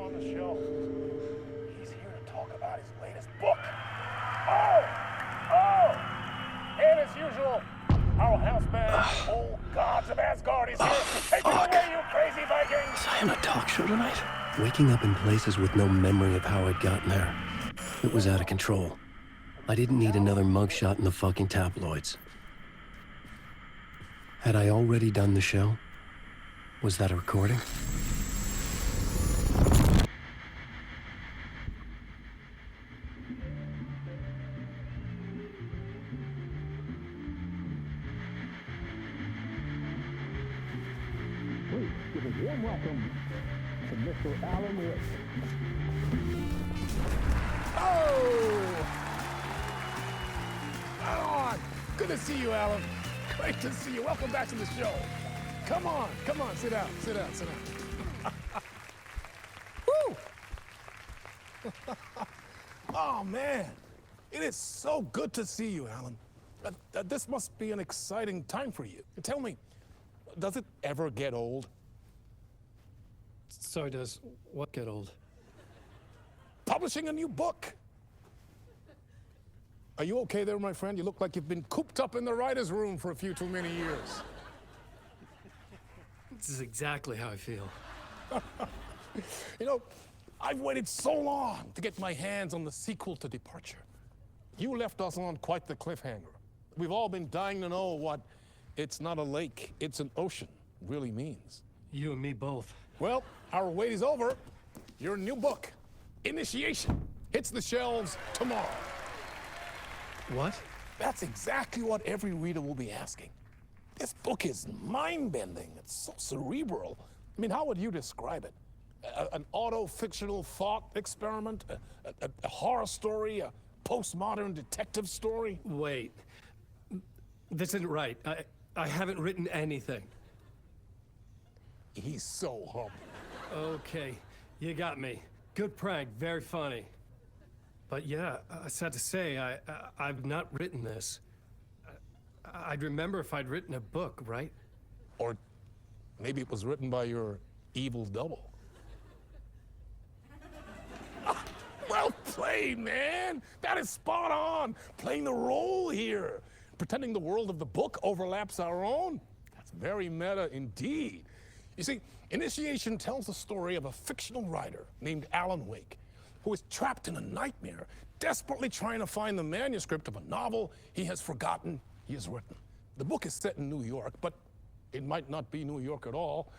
on the show. He's here to talk about his latest book. Oh! And as usual, our house band, Old Gods of Asgard, is here. Take it away, you crazy Vikings! Was I on a talk show tonight? Waking up in places with no memory of how I'd gotten there. It was out of control. I didn't need another mugshot in the fucking tabloids. Had I already done the show? Was that a recording? Please give a warm welcome to Mr. Alan Wake. Oh! Alan! Good to see you, Alan. Great to see you. Welcome back to the show. Come on, sit down. Woo! Oh, man. It is so good to see you, Alan. This must be an exciting time for you. Tell me, does it ever get old? Sorry, does what get old? Publishing a new book. Are you okay there, my friend? You look like you've been cooped up in the writer's room for a few too many years. This is exactly how I feel. You know, I've waited so long to get my hands on the sequel to Departure. You left us on quite the cliffhanger. We've all been dying to know what "it's not a lake, it's an ocean" really means. You and me both. Well, our wait is over. Your new book, Initiation, hits the shelves tomorrow. What? That's exactly what every reader will be asking. This book is mind-bending. It's so cerebral. I mean, how would you describe it? An auto-fictional thought experiment? A horror story? A postmodern detective story? Wait. This isn't right. I haven't written anything. He's so humble. Okay, you got me. Good prank, very funny. But yeah, sad to say, I've not written this. I'd remember if I'd written a book, right? Or maybe it was written by your evil double. Well played, man. That is spot on. Playing the role here. Pretending the world of the book overlaps our own. That's very meta indeed. You see, Initiation tells the story of a fictional writer named Alan Wake, who is trapped in a nightmare, desperately trying to find the manuscript of a novel he has forgotten he has written. The book is set in New York, but it might not be New York at all.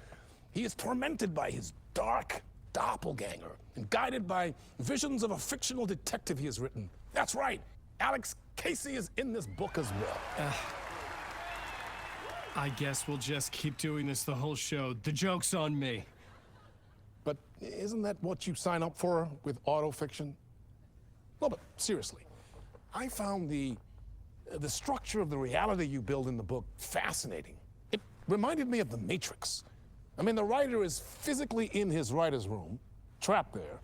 He is tormented by his dark doppelganger and guided by visions of a fictional detective he has written. That's right, Alex Casey is in this book as well. I guess we'll just keep doing this the whole show. The joke's on me. But isn't that what you sign up for with autofiction? No, but seriously, I found the structure of the reality you build in the book fascinating. It reminded me of The Matrix. I mean, the writer is physically in his writer's room, trapped there,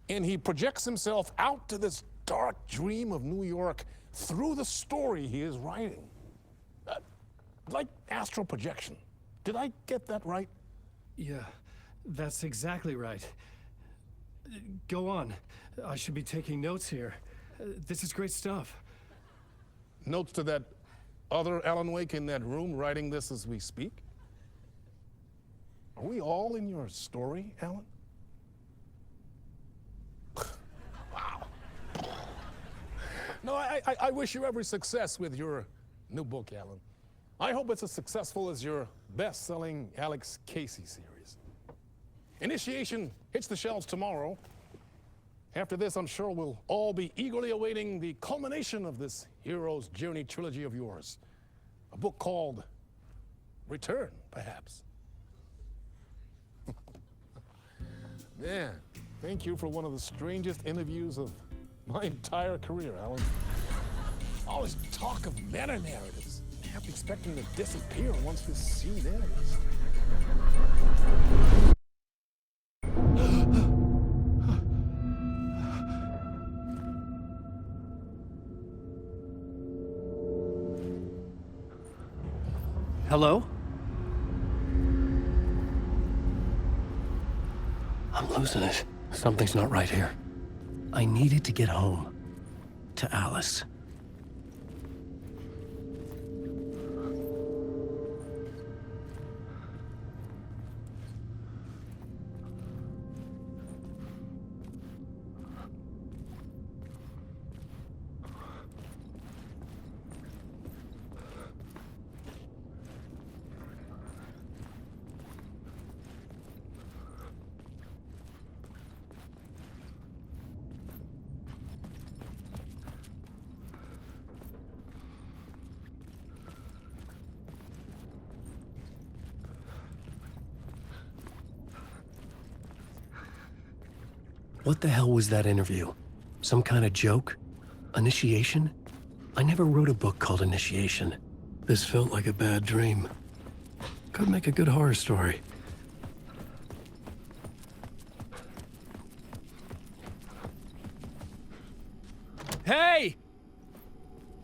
and he projects himself out to this dark dream of New York through the story he is writing. Like astral projection. Did I get that right? Yeah, that's exactly right. Go on. I should be taking notes here. This is great stuff. Notes to that other Alan Wake in that room writing this as we speak? Are we all in your story, Alan? Wow. No, I wish you every success with your new book, Alan. I hope it's as successful as your best-selling Alex Casey series. Initiation hits the shelves tomorrow. After this, I'm sure we'll all be eagerly awaiting the culmination of this hero's journey trilogy of yours. A book called Return, perhaps. Man, thank you for one of the strangest interviews of my entire career, Alan. All this talk of meta-narratives. I kept expecting to disappear once this scene ends. Hello? I'm I'm losing it. Something's not right here. I needed to get home. To Alice. What the hell was that interview? Some kind of joke? Initiation? I never wrote a book called Initiation. This felt like a bad dream. Could make a good horror story. Hey!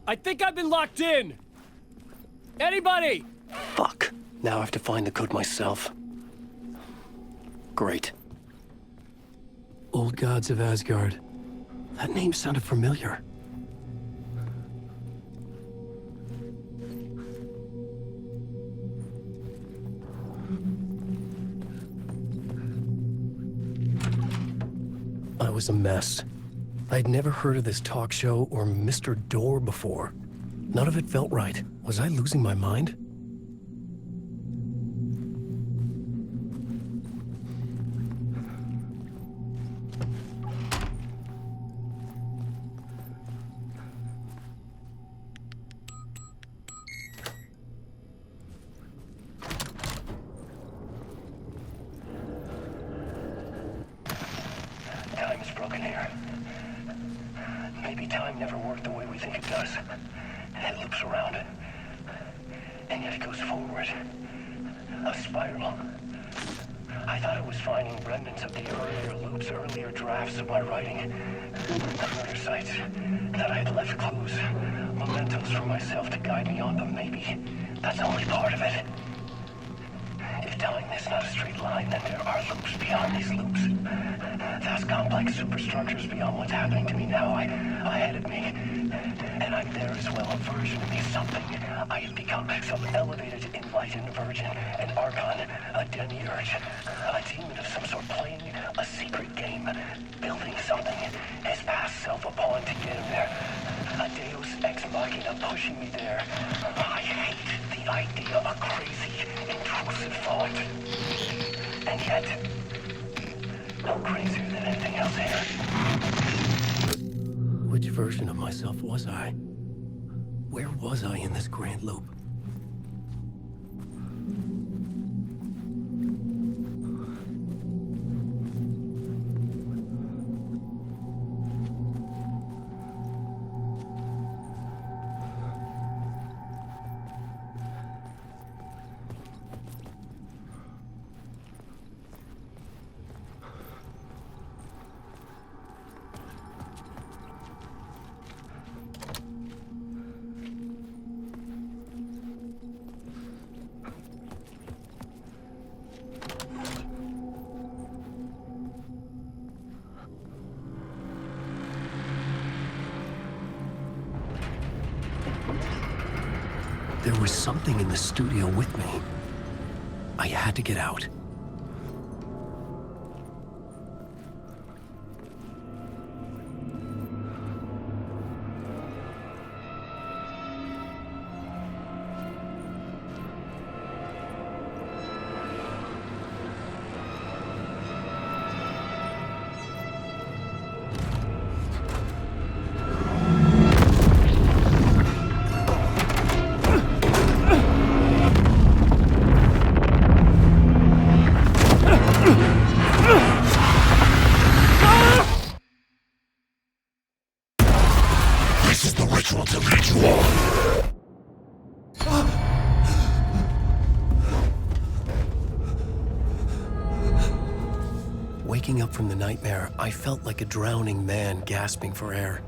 I think I've been locked in! Anybody! Fuck. Now I have to find the code myself. Great. Old Gods of Asgard. That name sounded familiar. I was a mess. I'd never heard of this talk show or Mr. Door before. None of it felt right. Was I losing my mind? Time's broken here. Maybe time never worked the way we think it does. It loops around. And yet it goes forward. A spiral. I thought I was finding remnants of the earlier loops, earlier drafts of my writing. Murder sites. That I had left clues. Mementos for myself to guide me on, but maybe that's only part of it. If time is not a straight line, then there are loops beyond these loops. Vast complex superstructures beyond what's happening to me now, ahead of me. And I'm there as well, a version of me, something I have become, some elevated, enlightened virgin, an archon, a demiurge, a demon of some sort, playing a secret game, building something, his past self a pawn to get him there. A deus ex machina pushing me there. I hate the idea of crazy, intrusive thought. And yet, no crazier than anything else here. Which version of myself was I? Where was I in this grand loop? There was something in the studio with me. I had to get out. This is the ritual to lead you on. Waking up from the nightmare, I felt like a drowning man gasping for air.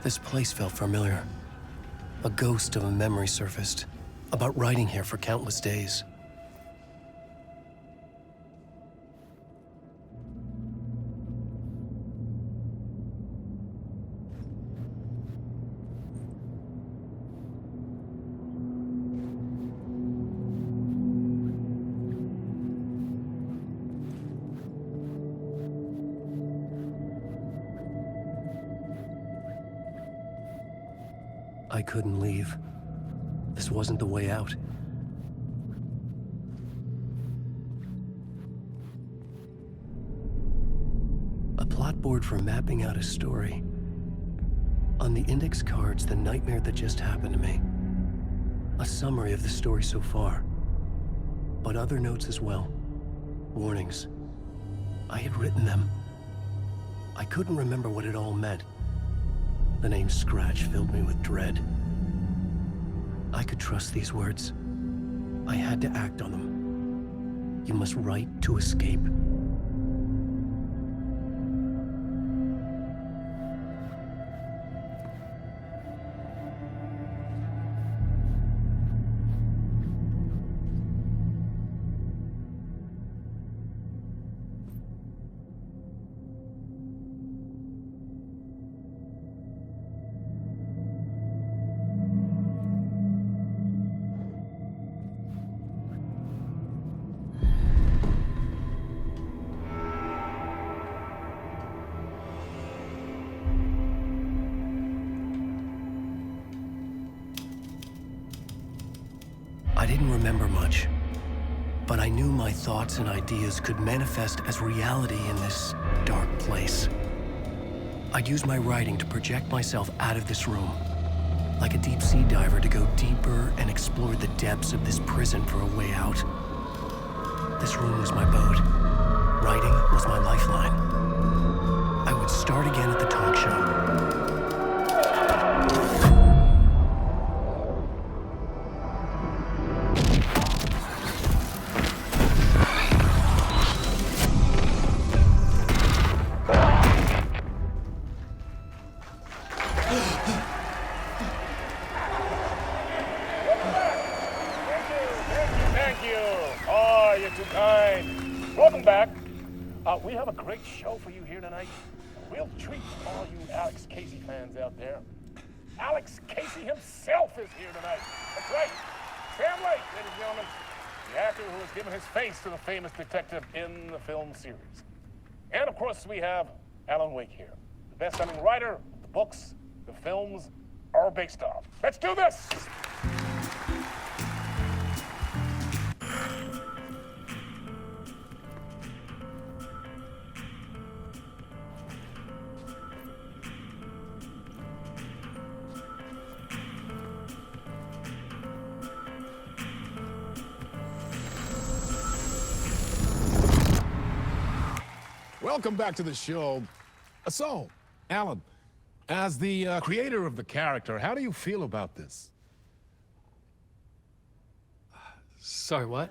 This place felt familiar. A ghost of a memory surfaced, about writing here for countless days. I couldn't leave. This wasn't the way out. A plot board for mapping out a story. On the index cards, the nightmare that just happened to me. A summary of the story so far. But other notes as well. Warnings. I had written them. I couldn't remember what it all meant. The name Scratch filled me with dread. I could trust these words. I had to act on them. You must write to escape. I didn't remember much, but I knew my thoughts and ideas could manifest as reality in this dark place. I'd use my writing to project myself out of this room, like a deep-sea diver to go deeper and explore the depths of this prison for a way out. This room was my boat. Writing was my lifeline. I would start again at the talk show. Welcome back. We have a great show for you here tonight. A real treat for all you Alex Casey fans out there. Alex Casey himself is here tonight. That's right. Sam Lake, ladies and gentlemen, the actor who has given his face to the famous detective in the film series. And of course, we have Alan Wake here, the best-selling writer the books the films are based on. Let's do this! Welcome back to the show. So, Alan, as the creator of the character, how do you feel about this? Sorry, what?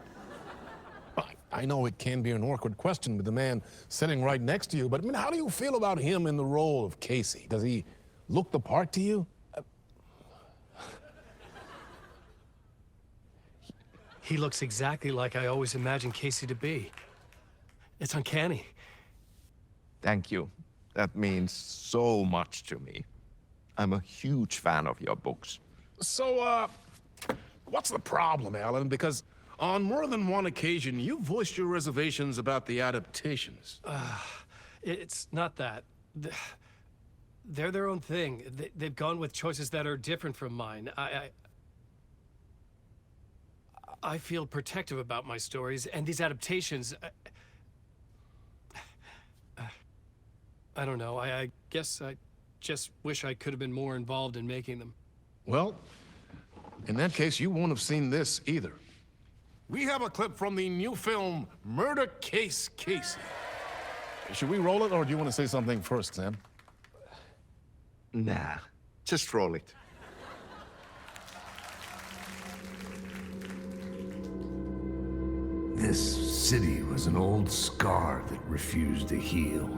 I know it can be an awkward question with the man sitting right next to you, but I mean, how do you feel about him in the role of Casey? Does he look the part to you? He looks exactly like I always imagined Casey to be. It's uncanny. Thank you. That means so much to me. I'm a huge fan of your books. So, what's the problem, Alan? Because on more than one occasion, you voiced your reservations about the adaptations. It's not that. They're their own thing. They've gone with choices that are different from mine. I feel protective about my stories, and these adaptations... I don't know. I guess I just wish I could have been more involved in making them. Well, in that case, you won't have seen this either. We have a clip from the new film, Murder Case Casey. Should we roll it, or do you want to say something first, Sam? Nah, just roll it. This city was an old scar that refused to heal.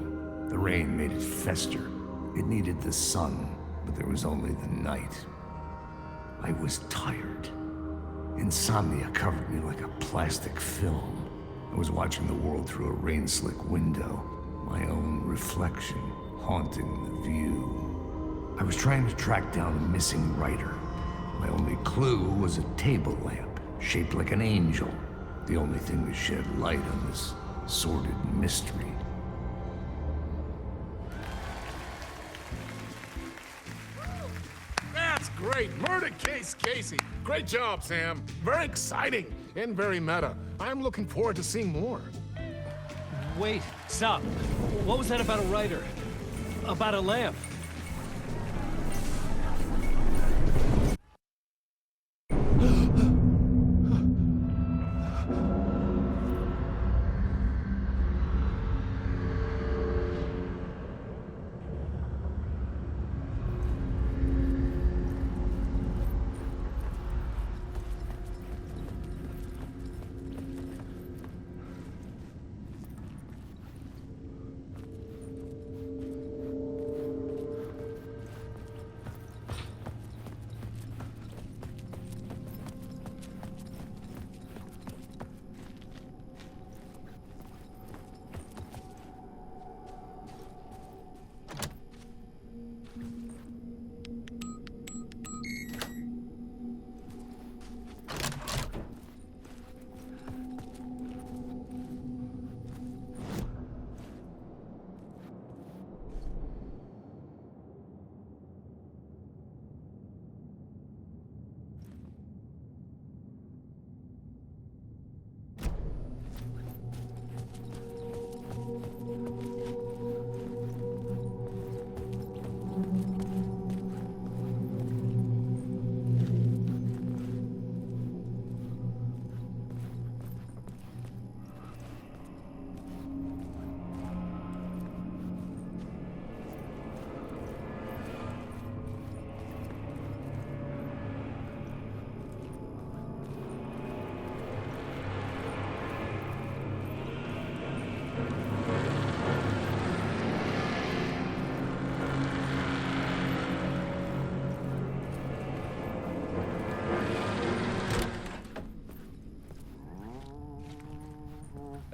The rain made it fester. It needed the sun, but there was only the night. I was tired. Insomnia covered me like a plastic film. I was watching the world through a rain-slick window, my own reflection haunting the view. I was trying to track down a missing writer. My only clue was a table lamp, shaped like an angel. The only thing to shed light on this sordid mystery. That's great. Murder case, Casey. Great job, Sam. Very exciting and very meta. I'm looking forward to seeing more. Wait, stop. What was that about a writer? About a lamp?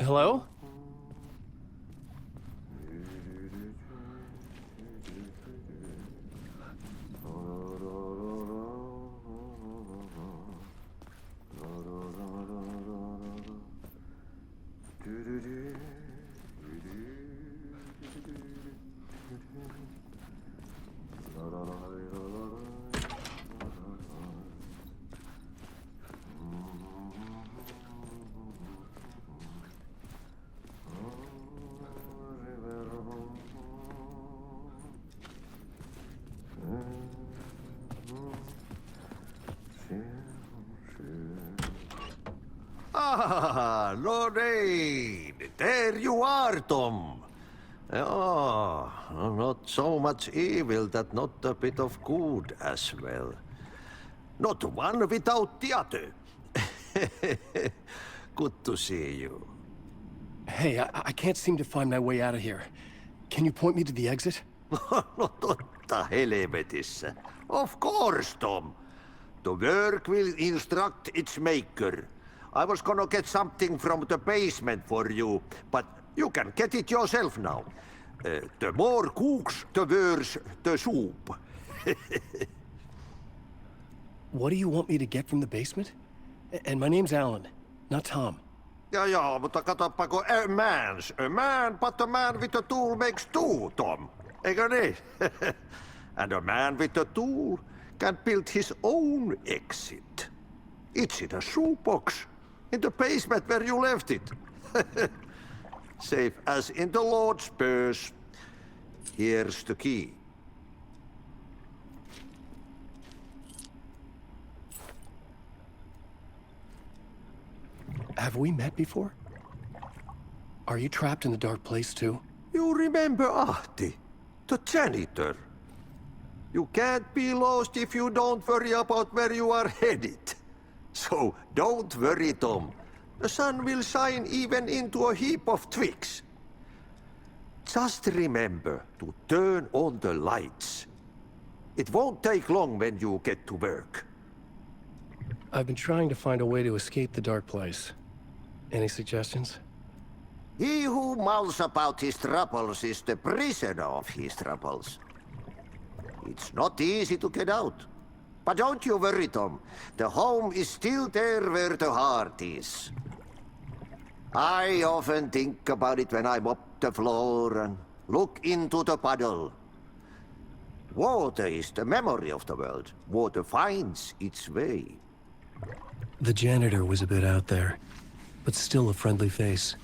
Hello? Ah, Lorraine! There you are, Tom. Oh, not so much evil that not a bit of good as well. Not one without the other. Good to see you. Hey, I can't seem to find my way out of here. Can you point me to the exit? No totta helvetissä. Of course, Tom. The work will instruct its maker. I was gonna get something from the basement for you, but you can get it yourself now. The more cooks, the worse the soup. What do you want me to get from the basement? And my name's Alan, not Tom. Ja, mutta katoppa, kun a man, but a man with a tool makes two, Tom. Eikö niin? And a man with a tool can build his own exit. It's in a shoebox, in the basement where you left it. Safe as in the Lord's purse. Here's the key. Have we met before? Are you trapped in the dark place too? You remember Ahti, the janitor. You can't be lost if you don't worry about where you are headed. So don't worry, Tom. The sun will shine even into a heap of twigs. Just remember to turn on the lights. It won't take long when you get to work. I've been trying to find a way to escape the dark place. Any suggestions? He who mulls about his troubles is the prisoner of his troubles. It's not easy to get out. But don't you worry, Tom. The home is still there where the heart is. I often think about it when I mop the floor and look into the puddle. Water is the memory of the world. Water finds its way. The janitor was a bit out there, but still a friendly face.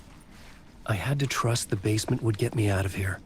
I had to trust the basement would get me out of here.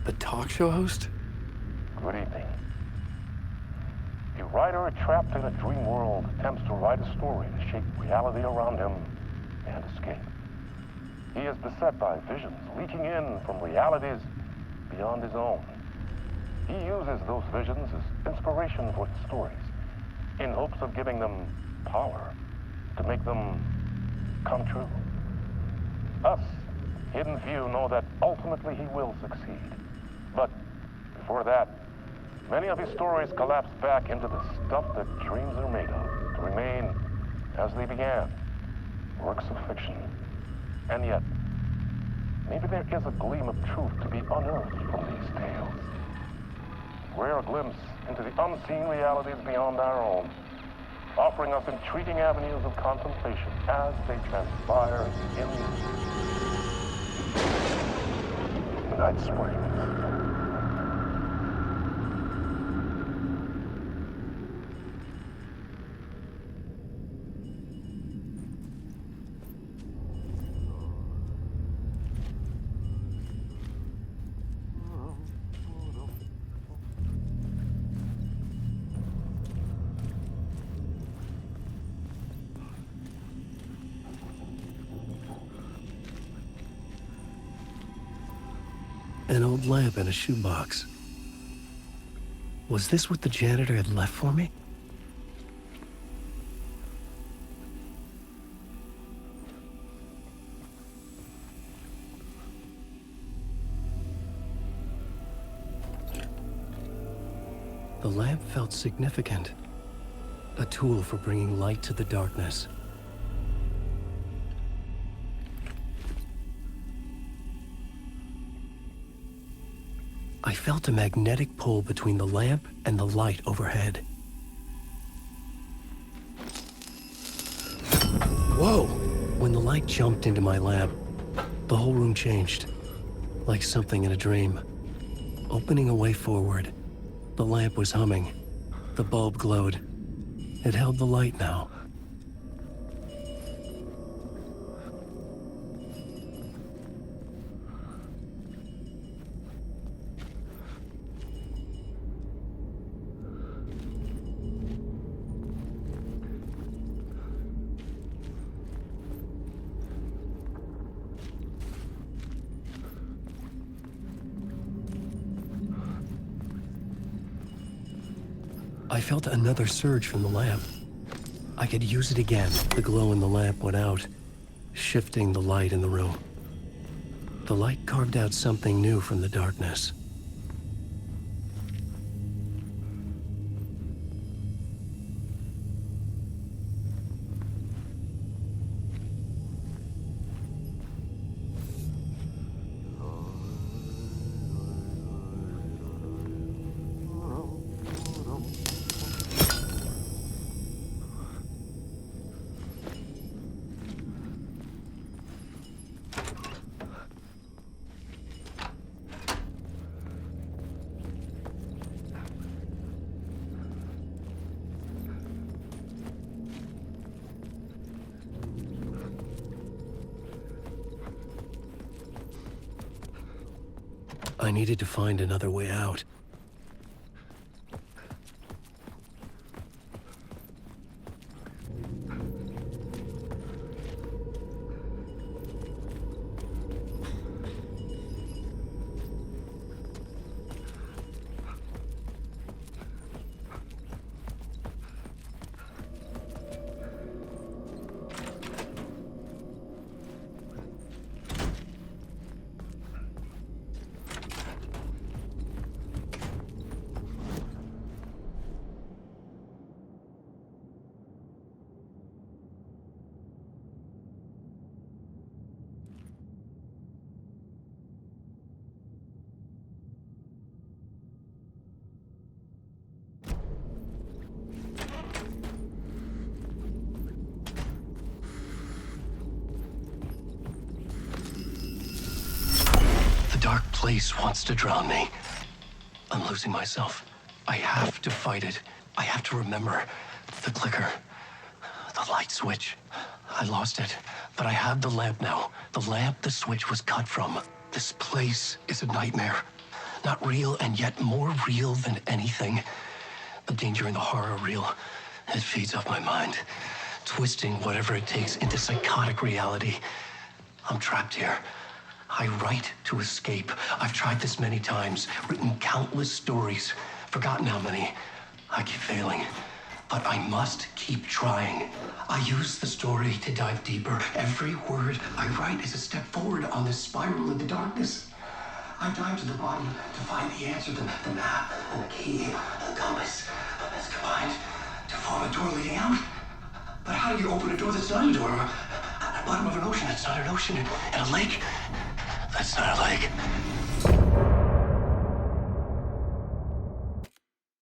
The talk show host? Good evening. A writer trapped in a dream world attempts to write a story to shape reality around him and escape. He is beset by visions leaking in from realities beyond his own. He uses those visions as inspiration for his stories, in hopes of giving them power to make them come true. Us, Hidden Few, know that ultimately he will succeed. But before that, many of his stories collapse back into the stuff that dreams are made of, to remain as they began, works of fiction. And yet, maybe there is a gleam of truth to be unearthed from these tales. Rare glimpse into the unseen realities beyond our own, offering us intriguing avenues of contemplation as they transpire in the night spring. An old lamp in a shoebox. Was this what the janitor had left for me? The lamp felt significant. A tool for bringing light to the darkness. I felt a magnetic pull between the lamp and the light overhead. Whoa! When the light jumped into my lamp, the whole room changed, like something in a dream. Opening a way forward, the lamp was humming. The bulb glowed. It held the light now. I felt another surge from the lamp. I could use it again. The glow in the lamp went out, shifting the light in the room. The light carved out something new from the darkness. I needed to find another way out. The dark place wants to drown me. I'm losing myself. I have to fight it. I have to remember the clicker, the light switch. I lost it, but I have the lamp now. The lamp the switch was cut from. This place is a nightmare. Not real, and yet more real than anything. The danger and the horror are real. It feeds off my mind, twisting whatever it takes into psychotic reality. I'm trapped here. I write to escape. I've tried this many times, written countless stories, forgotten how many. I keep failing, but I must keep trying. I use the story to dive deeper. Every word I write is a step forward on this spiral into darkness. I dive to the bottom to find the answer, the map, and the key, and the compass. It's combined to form a door leading out. But how do you open a door that's not a door? At the bottom of an ocean that's not an ocean, and a lake that's not a lake.